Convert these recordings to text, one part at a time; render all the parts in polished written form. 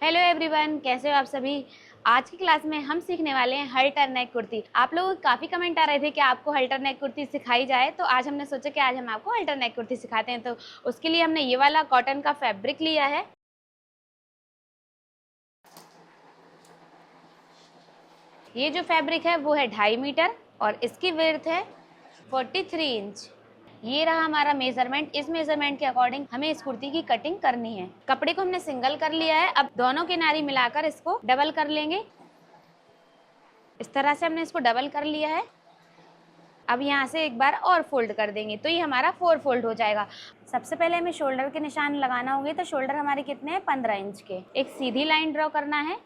Hello everyone, कैसे हो आप सभी। आज की क्लास में हम सीखने वाले हैं हल्टर नेक कुर्ती। आप लोगों को काफ़ी कमेंट आ रहे थे कि आपको हल्टर नेक कुर्ती सिखाई जाए, तो आज हमने सोचा कि आज हम आपको हल्टर नेक कुर्ती सिखाते हैं। तो उसके लिए हमने ये वाला कॉटन का फैब्रिक लिया है। ये जो फैब्रिक है वो है 2.5 मीटर और इसकी विड्थ है 43 इंच। ये रहा हमारा मेजरमेंट। इस मेजरमेंट के अकॉर्डिंग हमें इस कुर्ती की कटिंग करनी है। कपड़े को हमने सिंगल कर लिया है। अब दोनों किनारी मिलाकर इसको डबल कर लेंगे। इस तरह से हमने इसको डबल कर लिया है। अब यहाँ से एक बार और फोल्ड कर देंगे तो ये हमारा 4 फोल्ड हो जाएगा। सबसे पहले हमें शोल्डर के निशान लगाना होंगे। तो शोल्डर हमारे कितने हैं, 15 इंच के। एक सीधी लाइन ड्रॉ करना है।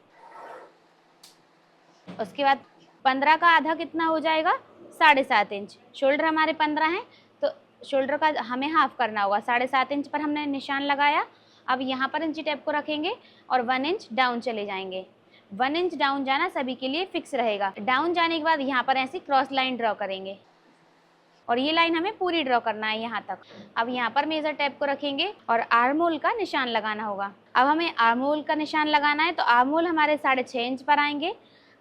उसके बाद 15 का आधा कितना हो जाएगा, 7.5 इंच। शोल्डर हमारे 15 हैं तो शोल्डर का हमें हाफ करना होगा। 7.5 इंच पर हमने निशान लगाया। अब यहाँ पर इंची टेप को रखेंगे और 1 इंच डाउन चले जाएंगे। 1 इंच डाउन जाना सभी के लिए फिक्स रहेगा। डाउन जाने के बाद यहाँ पर ऐसी क्रॉस लाइन ड्रॉ करेंगे और ये लाइन हमें पूरी ड्रॉ करना है यहाँ तक। अब यहाँ पर मेजर टेप को रखेंगे और आर्म होल का निशान लगाना होगा। अब हमें आर्म होल का निशान लगाना है तो आर्म होल हमारे 6.5 इंच पर आएंगे।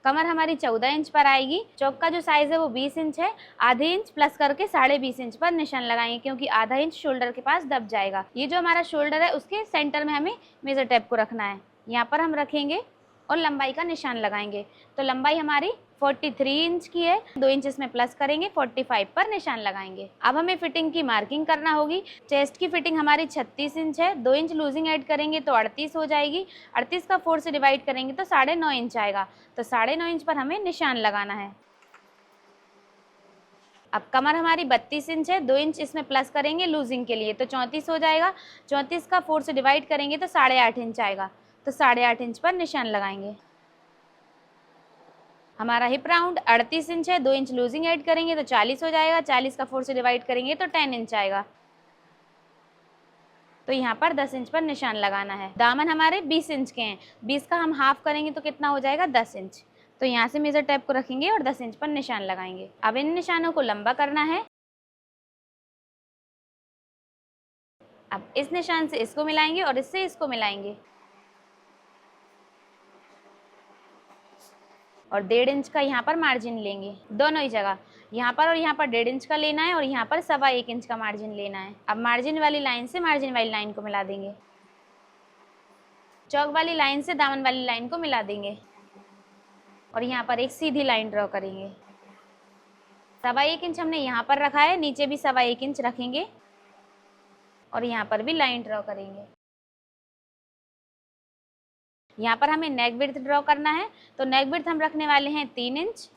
कमर हमारी 14 इंच पर आएगी। चौक का जो साइज है वो 20 इंच है। आधे इंच प्लस करके 20.5 इंच पर निशान लगाएंगे, क्योंकि आधा इंच शोल्डर के पास दब जाएगा। ये जो हमारा शोल्डर है उसके सेंटर में हमें मेजर टेप को रखना है। यहाँ पर हम रखेंगे और लंबाई का निशान लगाएंगे। तो लंबाई हमारी 43 इंच की है। 2 इंच इसमें प्लस करेंगे, 45 पर निशान लगाएंगे। अब हमें फिटिंग की मार्किंग करना होगी। चेस्ट की फिटिंग हमारी 36 इंच है। 2 इंच लूजिंग ऐड करेंगे तो 38 हो जाएगी। 38 का 4 से डिवाइड करेंगे तो 9.5 इंच आएगा। तो 9.5 इंच पर हमें निशान लगाना है। अब कमर हमारी 32 इंच है। 2 इंच इसमें प्लस करेंगे लूजिंग के लिए तो 34 हो जाएगा। 34 का 4 से डिवाइड करेंगे तो 8.5 इंच आएगा। तो 8.5 इंच पर निशान लगाएंगे। हमारा हिप राउंड 38 इंच है। 2 इंच लूजिंग ऐड करेंगे तो 40 हो जाएगा। 40 का 4 से डिवाइड करेंगे तो 10 इंच आएगा। तो यहाँ पर 10 इंच पर निशान लगाना है। दामन हमारे 20 इंच के हैं। 20 का हम हाफ करेंगे तो कितना हो जाएगा, 10 इंच। तो यहाँ से मेजर टेप को रखेंगे और 10 इंच पर निशान लगाएंगे। अब इन निशानों को लंबा करना है। अब इस निशान से इसको मिलाएंगे और इससे इसको मिलाएंगे और 1.5 इंच का यहाँ पर मार्जिन लेंगे। दोनों ही जगह, यहाँ पर और यहाँ पर 1.5 इंच का लेना है और यहाँ पर 1.25 इंच का मार्जिन लेना है। अब मार्जिन वाली लाइन से मार्जिन वाली लाइन को मिला देंगे। चौक वाली लाइन से दामन वाली लाइन को मिला देंगे और यहाँ पर एक सीधी लाइन ड्रॉ करेंगे। 1.25 इंच हमने यहाँ पर रखा है, नीचे भी 1.25 इंच रखेंगे और यहाँ पर भी लाइन ड्रॉ करेंगे। यहाँ पर हमें नेक विड्थ ड्रॉ करना है। तो नेक विड्थ हम रखने वाले हैं 3 इंच।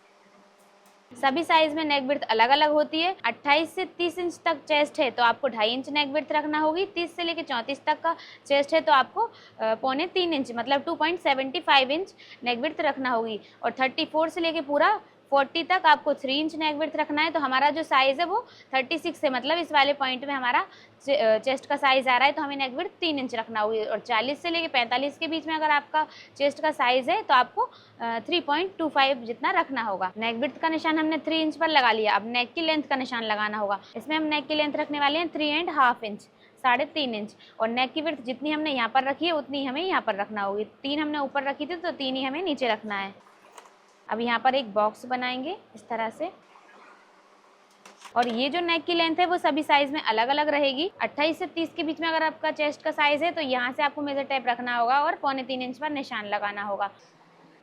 सभी साइज में नेक विड्थ अलग अलग होती है। 28 से 30 इंच तक चेस्ट है तो आपको 2.5 इंच नेक विड्थ रखना होगी। 30 से लेकर 34 तक का चेस्ट है तो आपको 2.75 इंच मतलब 2.75 इंच नेक विड्थ रखना होगी। और 34 से लेकर पूरा 40 तक आपको 3 इंच नेक विड्थ रखना है। तो हमारा जो साइज़ है वो 36 है, मतलब इस वाले पॉइंट में हमारा चेस्ट का साइज़ आ रहा है तो हमें नेक विड्थ 3 इंच रखना होगी। और 40 से लेकर 45 के बीच में अगर आपका चेस्ट का साइज़ है तो आपको 3.25 जितना रखना होगा। नेक विड्थ का निशान हमने 3 इंच पर लगा लिया। अब नेक की लेंथ का निशान लगाना होगा। इसमें हम नेक की लेंथ रखने वाले हैं 3.5 इंच, 3.5 इंच। और नेक की विड्थ जितनी हमने यहाँ पर रखी है उतनी हमें यहाँ पर रखना होगी। 3 हमने ऊपर रखी थी तो 3 ही हमें नीचे रखना है। अब यहाँ पर एक बॉक्स बनाएंगे इस तरह से और ये जो नेक की लेंथ है वो सभी साइज में अलग अलग रहेगी। 28 से 30 के बीच में अगर आपका चेस्ट का साइज है तो यहाँ से आपको मेजर टेप रखना होगा और 2.25 इंच पर निशान लगाना होगा।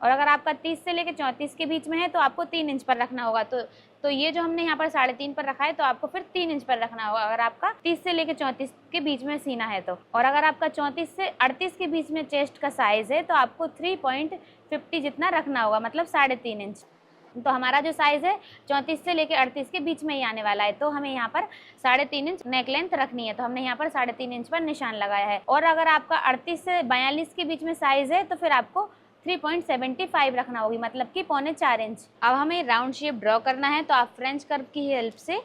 और अगर आपका 30 से लेकर 34 के बीच में है तो आपको 3 इंच पर रखना होगा। तो ये जो हमने यहाँ पर 3.5 पर रखा है तो आपको फिर 3 इंच पर रखना होगा अगर आपका 30 से लेकर 34 के बीच में सीना है तो। और अगर आपका 34 से 38 के बीच में चेस्ट का साइज है तो आपको 3.50 जितना रखना होगा, मतलब 3.5 इंच। तो हमारा जो साइज़ है 34 से लेकर 38 के बीच में ही आने वाला है। तो हमें यहाँ पर 3.5 इंच नेक लेंथ रखनी है। तो हमने यहाँ पर 3.5 इंच पर निशान लगाया है। और अगर आपका 38 से 42 के बीच में साइज़ है तो फिर आपको 3.75 रखना होगी, मतलब कि 3.25 इंच। अब हमें राउंड शेप ड्रॉ करना है तो आप फ्रेंच कर्व की हेल्प से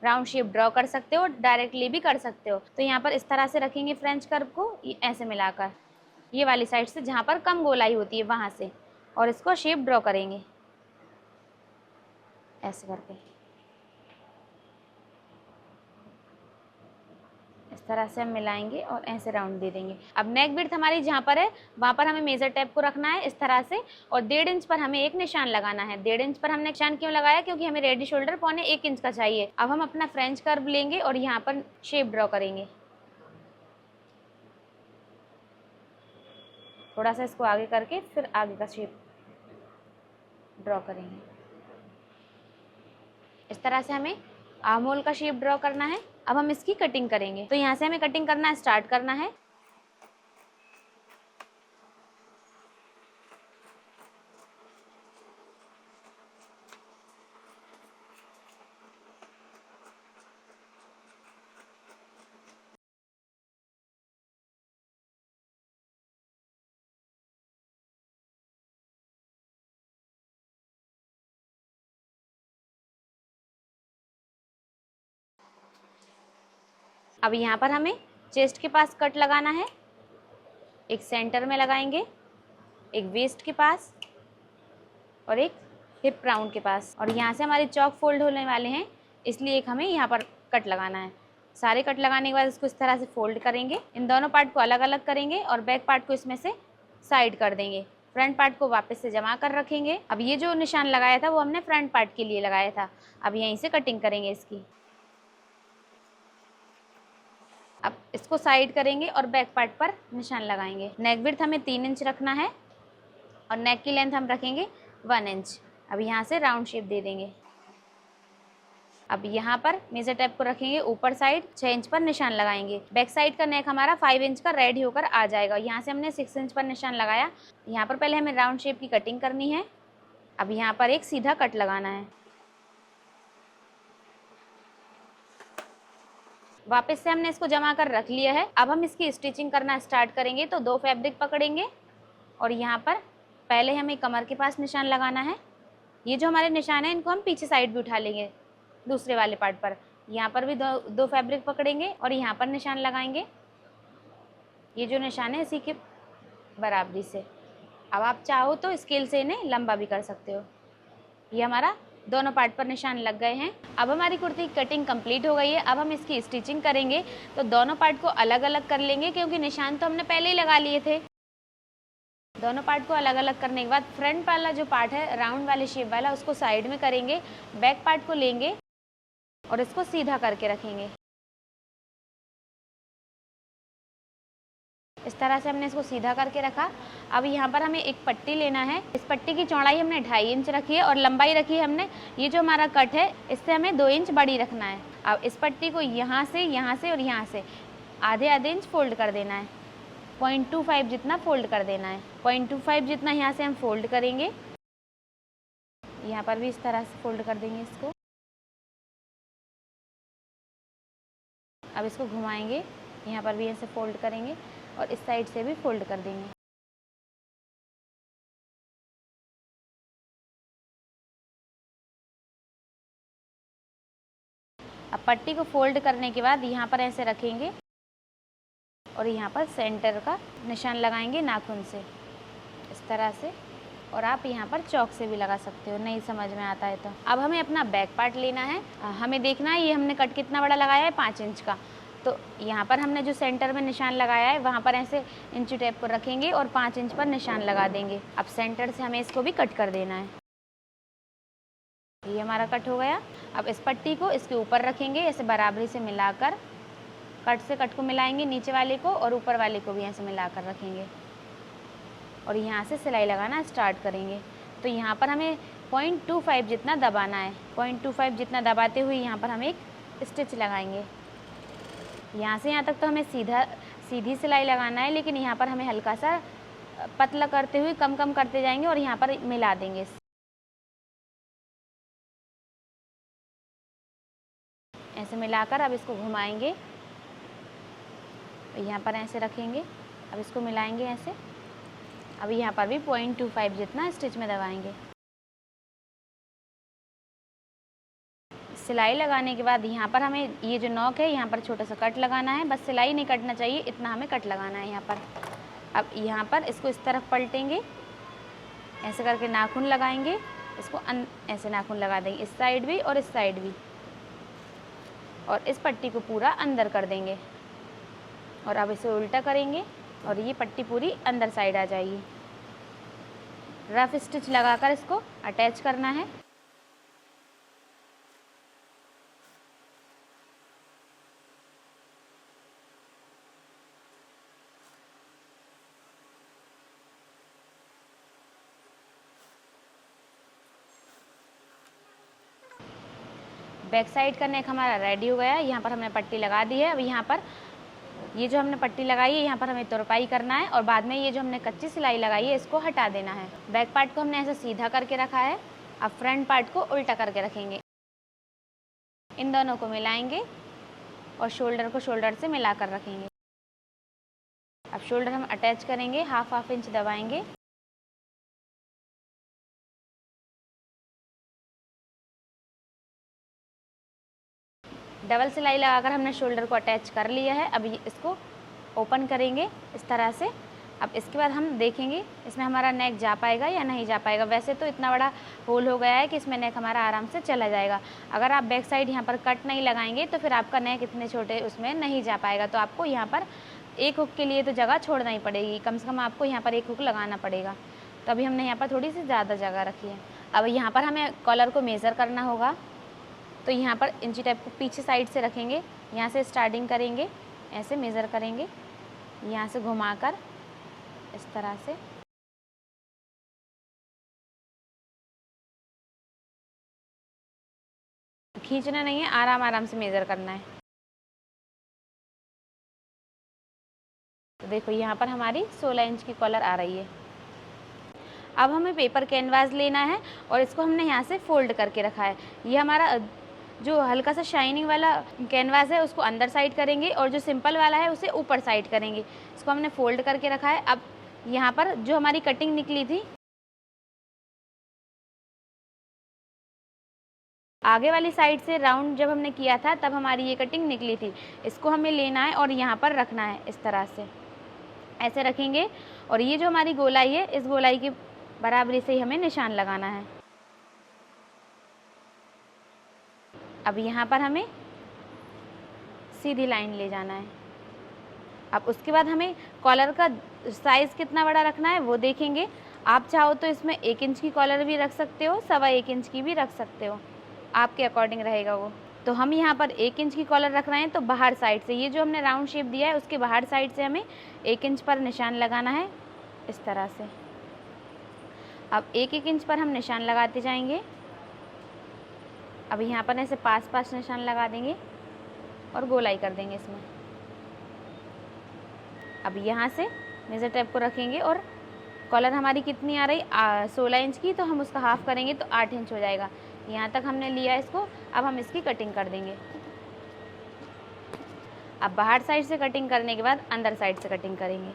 राउंड शेप ड्रॉ कर सकते हो, डायरेक्टली भी कर सकते हो। तो यहाँ पर इस तरह से रखेंगे फ्रेंच कर्व को ऐसे मिलाकर, ये वाली साइड से जहाँ पर कम गोलाई होती है वहाँ से, और इसको शेप ड्रॉ करेंगे ऐसे करके। इस तरह से हम मिलाएंगे और ऐसे राउंड दे देंगे। अब नेक विड्थ हमारी जहाँ पर है वहाँ पर हमें मेजर टेप को रखना है इस तरह से, और 1.5 इंच पर हमें एक निशान लगाना है। 1.5 इंच पर हमने निशान क्यों लगाया, क्योंकि हमें रेडी शोल्डर 1.25 इंच का चाहिए। अब हम अपना फ्रेंच कर्व लेंगे और यहाँ पर शेप ड्रॉ करेंगे। थोड़ा सा इसको आगे करके फिर आगे का शेप ड्रॉ करेंगे। इस तरह से हमें आर्म होल का शेप ड्रॉ करना है। अब हम इसकी कटिंग करेंगे, तो यहाँ से हमें कटिंग करना स्टार्ट करना है। अब यहाँ पर हमें चेस्ट के पास कट लगाना है, एक सेंटर में लगाएंगे, एक वेस्ट के पास और एक हिप राउंड के पास, और यहाँ से हमारे चौक फोल्ड होने वाले हैं इसलिए एक हमें यहाँ पर कट लगाना है। सारे कट लगाने के बाद इसको इस तरह से फोल्ड करेंगे। इन दोनों पार्ट को अलग अलग करेंगे और बैक पार्ट को इसमें से साइड कर देंगे। फ्रंट पार्ट को वापस से जमा कर रखेंगे। अब ये जो निशान लगाया था वो हमने फ्रंट पार्ट के लिए लगाया था। अब यहीं से कटिंग करेंगे इसकी। अब इसको साइड करेंगे और बैक पार्ट पर निशान लगाएंगे। नेक विड्थ हमें 3 इंच रखना है और नेक की लेंथ हम रखेंगे 1 इंच। अब यहाँ से राउंड शेप दे देंगे। अब यहाँ पर मेजर टेप को रखेंगे ऊपर साइड, 6 इंच पर निशान लगाएंगे। बैक साइड का नेक हमारा 5 इंच का रेडी होकर आ जाएगा। यहाँ से हमने 6 इंच पर निशान लगाया। यहाँ पर पहले हमें राउंड शेप की कटिंग करनी है। अब यहाँ पर एक सीधा कट लगाना है। वापस से हमने इसको जमा कर रख लिया है। अब हम इसकी स्टिचिंग करना स्टार्ट करेंगे। तो 2 फैब्रिक पकड़ेंगे और यहाँ पर पहले हमें कमर के पास निशान लगाना है। ये जो हमारे निशान है इनको हम पीछे साइड भी उठा लेंगे दूसरे वाले पार्ट पर। यहाँ पर भी दो फैब्रिक पकड़ेंगे और यहाँ पर निशान लगाएंगे। ये जो निशान है इसी के बराबरी से। अब आप चाहो तो स्केल से इन्हें लंबा भी कर सकते हो। ये हमारा दोनों पार्ट पर निशान लग गए हैं। अब हमारी कुर्ती की कटिंग कंप्लीट हो गई है। अब हम इसकी स्टिचिंग करेंगे। तो दोनों पार्ट को अलग अलग कर लेंगे क्योंकि निशान तो हमने पहले ही लगा लिए थे। दोनों पार्ट को अलग अलग करने के बाद फ्रंट वाला जो पार्ट है राउंड वाले शेप वाला उसको साइड में करेंगे। बैक पार्ट को लेंगे और इसको सीधा करके रखेंगे। इस तरह से हमने इसको सीधा करके रखा। अब यहाँ पर हमें एक पट्टी लेना है। इस पट्टी की चौड़ाई हमने 2.5 इंच रखी है और लंबाई रखी है हमने, ये जो हमारा कट है इससे हमें 2 इंच बड़ी रखना है। अब इस पट्टी को यहाँ से और यहाँ से आधे आधे इंच फोल्ड कर देना है। 0.25 जितना फोल्ड कर देना है। 0.25 जितना यहाँ से हम फोल्ड करेंगे। यहाँ पर भी इस तरह से फोल्ड कर देंगे इसको। अब इसको घुमाएंगे, यहाँ पर भी ऐसे फोल्ड करेंगे और इस साइड से भी फोल्ड कर देंगे। अब पट्टी को फोल्ड करने के बाद यहाँ पर ऐसे रखेंगे और यहाँ पर सेंटर का निशान लगाएंगे नाखून से इस तरह से, और आप यहाँ पर चौक से भी लगा सकते हो, नहीं समझ में आता है तो। अब हमें अपना बैक पार्ट लेना है। हमें देखना है ये हमने कट कितना बड़ा लगाया है, 5 इंच का। तो यहाँ पर हमने जो सेंटर में निशान लगाया है वहाँ पर ऐसे इंची टेप को रखेंगे और 5 इंच पर निशान लगा देंगे। अब सेंटर से हमें इसको भी कट कर देना है। ये हमारा कट हो गया। अब इस पट्टी को इसके ऊपर रखेंगे, ऐसे बराबरी से मिलाकर कट से कट को मिलाएंगे, नीचे वाले को और ऊपर वाले को भी ऐसे मिलाकर रखेंगे और यहाँ से सिलाई लगाना स्टार्ट करेंगे। तो यहाँ पर हमें 0.25 जितना दबाना है। 0.25 जितना दबाते हुए यहाँ पर हम एक स्टिच लगाएंगे। यहाँ से यहाँ तक तो हमें सीधी सिलाई लगाना है, लेकिन यहाँ पर हमें हल्का सा पतला करते हुए कम करते जाएंगे और यहाँ पर मिला देंगे। ऐसे मिलाकर अब इसको घुमाएंगे, यहाँ पर ऐसे रखेंगे। अब इसको मिलाएंगे ऐसे। अब यहाँ पर भी 0.25 जितना स्टिच में दबाएंगे। सिलाई लगाने के बाद यहाँ पर हमें ये जो नॉक है यहाँ पर छोटा सा कट लगाना है। बस सिलाई नहीं कटना चाहिए, इतना हमें कट लगाना है यहाँ पर। अब यहाँ पर इसको इस तरफ पलटेंगे, ऐसे करके नाखून लगाएंगे। इसको ऐसे नाखून लगा देंगे, इस साइड भी और इस साइड भी, और इस पट्टी को पूरा अंदर कर देंगे। और अब इसे उल्टा करेंगे और ये पट्टी पूरी अंदर साइड आ जाएगी। रफ स्टिच लगाकर इसको अटैच करना है। बैक साइड का नेक हमारा रेडी हो गया है। यहाँ पर हमने पट्टी लगा दी है। अब यहाँ पर ये जो हमने पट्टी लगाई है यहाँ पर हमें तुरपाई करना है और बाद में ये जो हमने कच्ची सिलाई लगाई है इसको हटा देना है। बैक पार्ट को हमने ऐसे सीधा करके रखा है। अब फ्रंट पार्ट को उल्टा करके रखेंगे। इन दोनों को मिलाएंगे और शोल्डर को शोल्डर से मिलाकर रखेंगे। अब शोल्डर हम अटैच करेंगे, हाफ इंच दबाएंगे। डबल सिलाई लगाकर हमने शोल्डर को अटैच कर लिया है। अब इसको ओपन करेंगे इस तरह से। अब इसके बाद हम देखेंगे इसमें हमारा नेक जा पाएगा या नहीं जा पाएगा। वैसे तो इतना बड़ा होल हो गया है कि इसमें नेक हमारा आराम से चला जाएगा। अगर आप बैक साइड यहाँ पर कट नहीं लगाएंगे तो फिर आपका नेक इतने छोटे उसमें नहीं जा पाएगा। तो आपको यहाँ पर एक हुक के लिए तो जगह छोड़ना ही पड़ेगी। कम से कम आपको यहाँ पर एक हुक लगाना पड़ेगा। तो अभी हमने यहाँ पर थोड़ी सी ज़्यादा जगह रखी है। अब यहाँ पर हमें कॉलर को मेज़र करना होगा। तो यहाँ पर इंची टेप को पीछे साइड से रखेंगे। यहाँ से स्टार्टिंग करेंगे, ऐसे मेज़र करेंगे, यहाँ से घुमाकर इस तरह से। खींचना नहीं है, आराम आराम से मेज़र करना है। तो देखो यहाँ पर हमारी 16 इंच की कॉलर आ रही है। अब हमें पेपर कैनवास लेना है और इसको हमने यहाँ से फोल्ड करके रखा है। ये हमारा जो हल्का सा शाइनिंग वाला कैनवास है उसको अंदर साइड करेंगे और जो सिंपल वाला है उसे ऊपर साइड करेंगे। इसको हमने फोल्ड करके रखा है। अब यहाँ पर जो हमारी कटिंग निकली थी आगे वाली साइड से राउंड जब हमने किया था तब हमारी ये कटिंग निकली थी, इसको हमें लेना है और यहाँ पर रखना है। इस तरह से ऐसे रखेंगे और ये जो हमारी गोलाई है इस गोलाई की बराबरी से ही हमें निशान लगाना है। अब यहाँ पर हमें सीधी लाइन ले जाना है। अब उसके बाद हमें कॉलर का साइज़ कितना बड़ा रखना है वो देखेंगे। आप चाहो तो इसमें 1 इंच की कॉलर भी रख सकते हो, 1.25 इंच की भी रख सकते हो, आपके अकॉर्डिंग रहेगा वो। तो हम यहाँ पर 1 इंच की कॉलर रख रहे हैं। तो बाहर साइड से ये जो हमने राउंड शेप दिया है उसके बाहर साइड से हमें 1 इंच पर निशान लगाना है इस तरह से। अब 1-1 इंच पर हम निशान लगाते जाएंगे। अब यहाँ पर ऐसे पास निशान लगा देंगे और गोलाई कर देंगे इसमें। अब यहाँ से मेज़र टेप को रखेंगे और कॉलर हमारी कितनी आ रही 16 इंच की, तो हम उसका हाफ करेंगे तो 8 इंच हो जाएगा। यहाँ तक हमने लिया इसको। अब हम इसकी कटिंग कर देंगे। अब बाहर साइड से कटिंग करने के बाद अंदर साइड से कटिंग करेंगे।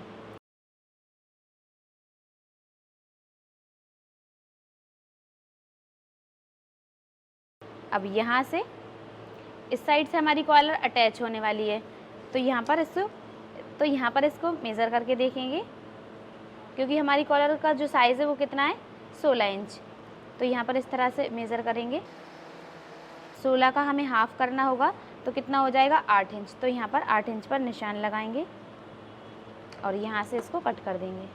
अब यहाँ से इस साइड से हमारी कॉलर अटैच होने वाली है। तो यहाँ पर इसको मेज़र करके देखेंगे क्योंकि हमारी कॉलर का जो साइज़ है वो कितना है 16 इंच। तो यहाँ पर इस तरह से मेज़र करेंगे। 16 का हमें हाफ करना होगा तो कितना हो जाएगा 8 इंच। तो यहाँ पर 8 इंच पर निशान लगाएंगे और यहाँ से इसको कट कर देंगे।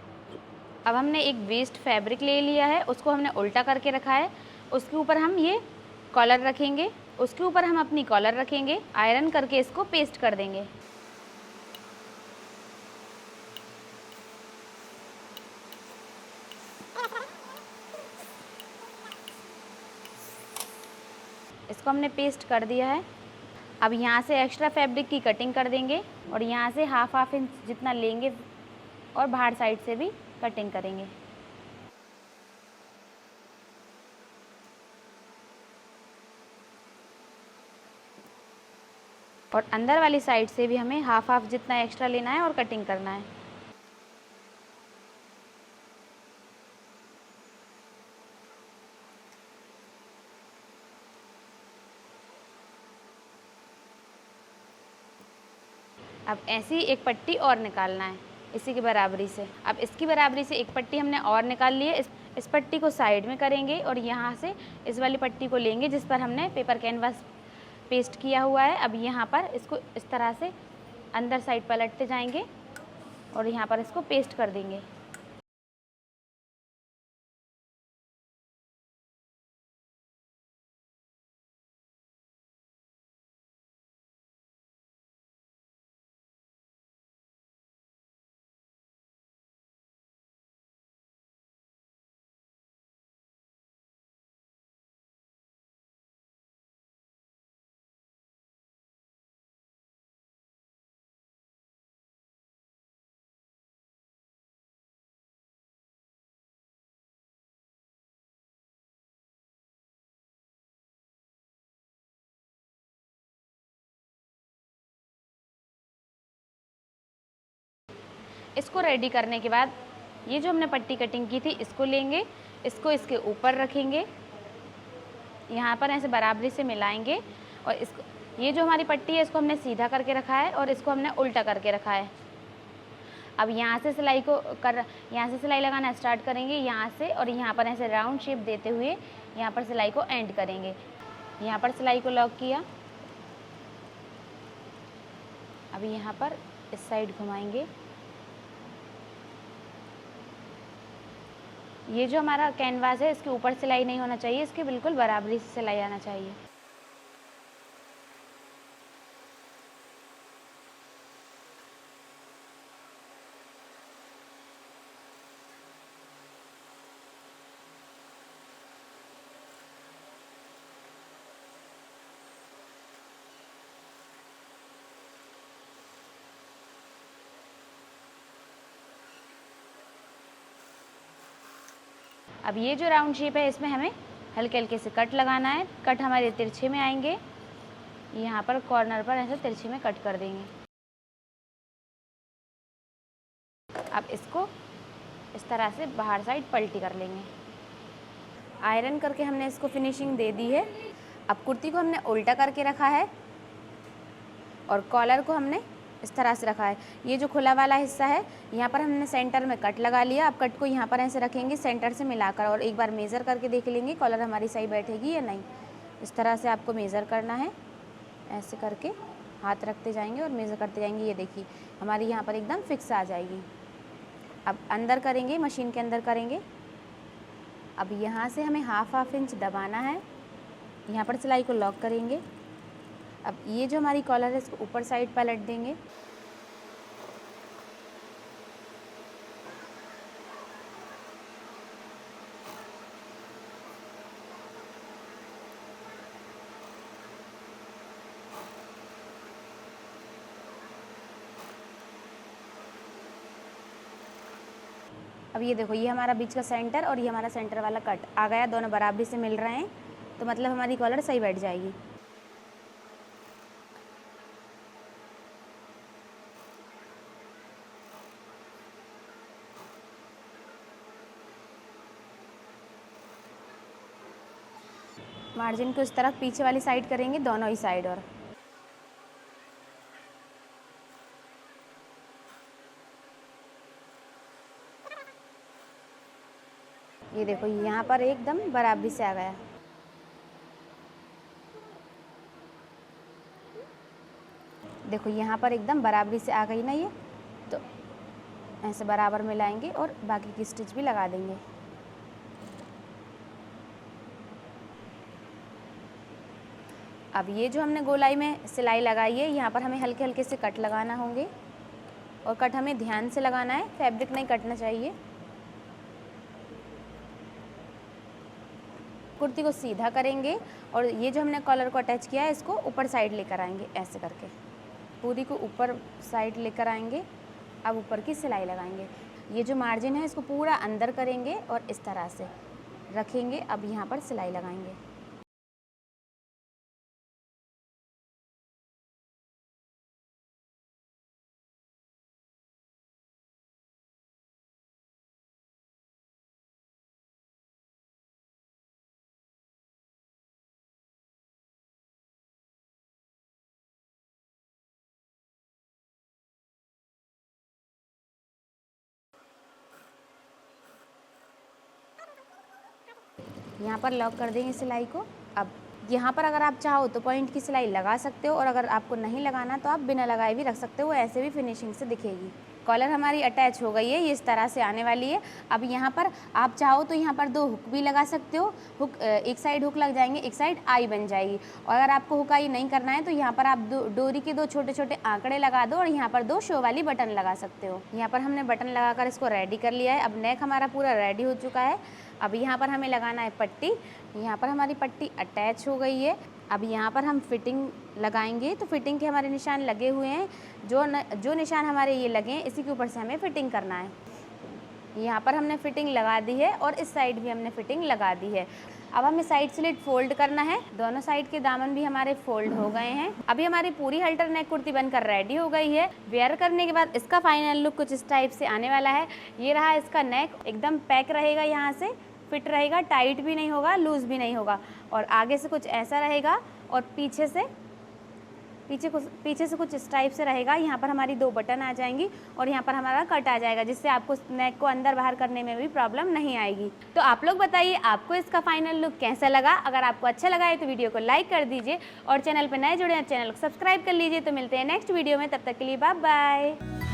अब हमने एक वेस्ट फैब्रिक ले लिया है, उसको हमने उल्टा करके रखा है। उसके ऊपर हम ये कॉलर रखेंगे, उसके ऊपर हम अपनी कॉलर रखेंगे, आयरन करके इसको पेस्ट कर देंगे। इसको हमने पेस्ट कर दिया है। अब यहाँ से एक्स्ट्रा फैब्रिक की कटिंग कर देंगे और यहाँ से हाफ इंच जितना लेंगे और बाहर साइड से भी कटिंग करेंगे। और अंदर वाली साइड से भी हमें हाफ जितना एक्स्ट्रा लेना है और कटिंग करना है। अब ऐसी एक पट्टी और निकालना है इसी की बराबरी से। अब इसकी बराबरी से एक पट्टी हमने और निकाल ली है। इस पट्टी को साइड में करेंगे और यहाँ से इस वाली पट्टी को लेंगे जिस पर हमने पेपर कैनवास पेस्ट किया हुआ है। अब यहाँ पर इसको इस तरह से अंदर साइड पलटते जाएंगे और यहाँ पर इसको पेस्ट कर देंगे। इसको रेडी करने के बाद ये जो हमने पट्टी कटिंग की थी इसको लेंगे, इसको इसके ऊपर रखेंगे, यहाँ पर ऐसे बराबरी से मिलाएंगे और इसको ये जो हमारी पट्टी है इसको हमने सीधा करके रखा है और इसको हमने उल्टा करके रखा है। अब यहाँ से सिलाई लगाना स्टार्ट करेंगे, यहाँ से, और यहाँ पर ऐसे राउंड शेप देते हुए यहाँ पर सिलाई को एंड करेंगे। यहाँ पर सिलाई को लॉक किया, अभी यहाँ पर इस साइड घुमाएंगे। ये जो हमारा कैनवास है इसके ऊपर सिलाई नहीं होना चाहिए, इसके बिल्कुल बराबरी से सिलाई आना चाहिए। अब ये जो राउंड शेप है इसमें हमें हल्के हल्के से कट लगाना है। कट हमारे तिरछे में आएंगे, यहाँ पर कॉर्नर पर ऐसे तिरछे में कट कर देंगे। अब इसको इस तरह से बाहर साइड पलटी कर लेंगे। आयरन करके हमने इसको फिनिशिंग दे दी है। अब कुर्ती को हमने उल्टा करके रखा है और कॉलर को हमने इस तरह से रखा है। ये जो खुला वाला हिस्सा है यहाँ पर हमने सेंटर में कट लगा लिया। अब कट को यहाँ पर ऐसे रखेंगे सेंटर से मिलाकर और एक बार मेज़र करके देख लेंगे कॉलर हमारी सही बैठेगी या नहीं। इस तरह से आपको मेज़र करना है, ऐसे करके हाथ रखते जाएंगे और मेज़र करते जाएंगे। ये देखिए हमारी यहाँ पर एकदम फिक्स आ जाएगी। अब अंदर करेंगे, मशीन के अंदर करेंगे। अब यहाँ से हमें हाफ इंच दबाना है, यहाँ पर सिलाई को लॉक करेंगे। अब ये जो हमारी कॉलर है इसको ऊपर साइड पलट देंगे। अब ये देखो ये हमारा बीच का सेंटर और ये हमारा सेंटर वाला कट आ गया, दोनों बराबरी से मिल रहे हैं, तो मतलब हमारी कॉलर सही बैठ जाएगी। मार्जिन को इस तरफ पीछे वाली साइड करेंगे, दोनों ही साइड। और ये देखो यहाँ पर एकदम बराबरी से आ गया। देखो यहाँ पर एकदम बराबरी से आ गई ना ये, तो ऐसे बराबर मिलाएंगे और बाकी की स्टिच भी लगा देंगे। अब ये जो हमने गोलाई में सिलाई लगाई है यहाँ पर हमें हल्के हल्के से कट लगाना होंगे और कट हमें ध्यान से लगाना है, फैब्रिक नहीं कटना चाहिए। कुर्ती को सीधा करेंगे और ये जो हमने कॉलर को अटैच किया है इसको ऊपर साइड लेकर आएंगे, ऐसे करके पूरी को ऊपर साइड लेकर आएंगे। अब ऊपर की सिलाई लगाएंगे। ये जो मार्जिन है इसको पूरा अंदर करेंगे और इस तरह से रखेंगे। अब यहाँ पर सिलाई लगाएंगे। यहाँ पर लॉक कर देंगे सिलाई को। अब यहाँ पर अगर आप चाहो तो पॉइंट की सिलाई लगा सकते हो और अगर आपको नहीं लगाना तो आप बिना लगाए भी रख सकते हो, ऐसे भी फिनिशिंग से दिखेगी। कॉलर हमारी अटैच हो गई है, ये इस तरह से आने वाली है। अब यहाँ पर आप चाहो तो यहाँ पर 2 हुक भी लगा सकते हो। हुक एक साइड हुक लग जाएंगे, एक साइड आई बन जाएगी। और अगर आपको हुक आई नहीं करना है तो यहाँ पर आप डोरी के 2 छोटे छोटे आंकड़े लगा दो और यहाँ पर 2 शो वाली बटन लगा सकते हो। यहाँ पर हमने बटन लगाकर इसको रेडी कर लिया है। अब नेक हमारा पूरा रेडी हो चुका है। अब यहाँ पर हमें लगाना है पट्टी। यहाँ पर हमारी पट्टी अटैच हो गई है। अब यहाँ पर हम फिटिंग लगाएंगे, तो फिटिंग के हमारे निशान लगे हुए हैं। जो निशान हमारे ये लगे हैं इसी के ऊपर से हमें फिटिंग करना है। यहाँ पर हमने फिटिंग लगा दी है और इस साइड भी हमने फिटिंग लगा दी है। अब हमें साइड स्लिट फोल्ड करना है। दोनों साइड के दामन भी हमारे फोल्ड हो गए हैं। अभी हमारी पूरी हल्टर नेक कुर्ती बनकर रेडी हो गई है। वेयर करने के बाद इसका फाइनल लुक कुछ इस टाइप से आने वाला है। ये रहा इसका नेक, एकदम पैक रहेगा, यहाँ से फिट रहेगा, टाइट भी नहीं होगा, लूज़ भी नहीं होगा। और आगे से कुछ ऐसा रहेगा और पीछे से कुछ इस टाइप से रहेगा। यहाँ पर हमारी 2 बटन आ जाएंगी और यहाँ पर हमारा कट आ जाएगा, जिससे आपको नेक को अंदर बाहर करने में भी प्रॉब्लम नहीं आएगी। तो आप लोग बताइए आपको इसका फाइनल लुक कैसा लगा। अगर आपको अच्छा लगा है तो वीडियो को लाइक कर दीजिए और चैनल पर नए जुड़े हैं चैनल को सब्सक्राइब कर लीजिए। तो मिलते हैं नेक्स्ट वीडियो में, तब तक के लिए बाय बाय।